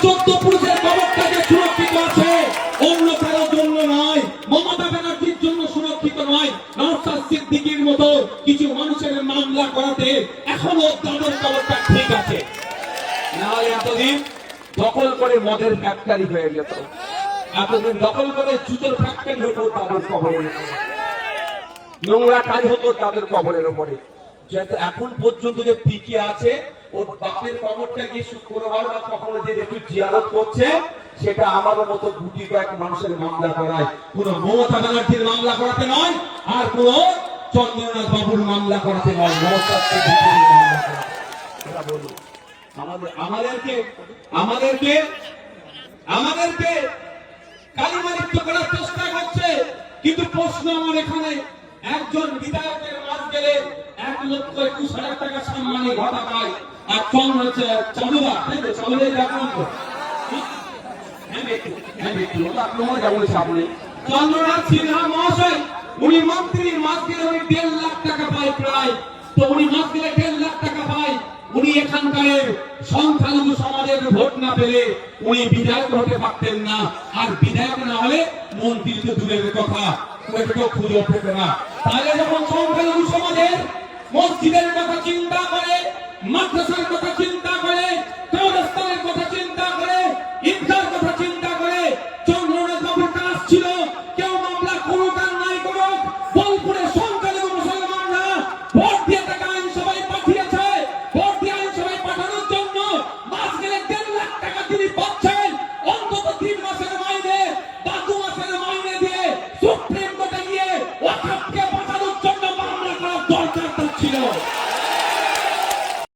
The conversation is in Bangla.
14 পুরুষের কবরটা যে সুরক্ষিত আছে অন্য কারোর জন্য নয়, মমতা ব্যানার্জির জন্য সুরক্ষিত নয়, নওশাদ সিদ্দিকীর মতো কিছু মানুষের মামলা করাতে এখনো তাদের কবরটা ঠিক আছে। নাহলে এতদিন দখল করে মদের ফ্যাক্টরি হয়ে যেত, এতদিন দখল করে জুতোর ফ্যাক্টরি হতো তাদের কবরের উপরে, নোংরা কাজ হতো তাদের কবরের উপরে। যেহেতু এখন পর্যন্ত যে টিকে আছে, ওর বাপের কবরটা গিয়ে শুক্রবার বা কখনো যে একটু জিয়ারত করছে, সেটা আমাদের মতো গুটি কয়েক মানুষের মামলা করায়, কোন মমতা ব্যানার্জির মামলা করাতে নয়, আর কোন চন্দ্রনাথ বাবুর মামলা করাতে নয়, নওশাদ সিদ্দিকীর মামলা করাতে। এটা বলুন, আমাদেরকে কালিমালিপ্ত করার চেষ্টা করছে। কিন্তু প্রশ্ন আমার এখানে, একজন বিধায়কের মাস গেলে 1,21,000 টাকা সম্মানী ভাতা পায়, আর চাঁদুরা চন্দ্রনাথ সিনহা মহাশয়, উনি মন্ত্রীর মাস গেলে উনি 1.5 লাখ টাকা পায় প্রায়। তো উনি মাস গেলে 1.5 লাখ টাকা পায়, উনি এখানকার সংখ্যালঘু সমাজের ভোট না পেলে উনি বিধায়ক হতে পারতেন না, আর বিধায়ক না হলে মন্ত্রী তো দূরের কথা, একটু খুঁজে পেতে না। তাহলে যখন সংখ্যালঘু সমাজের মসজিদের কথা চিন্তা করে, মাদ্রাসার কথা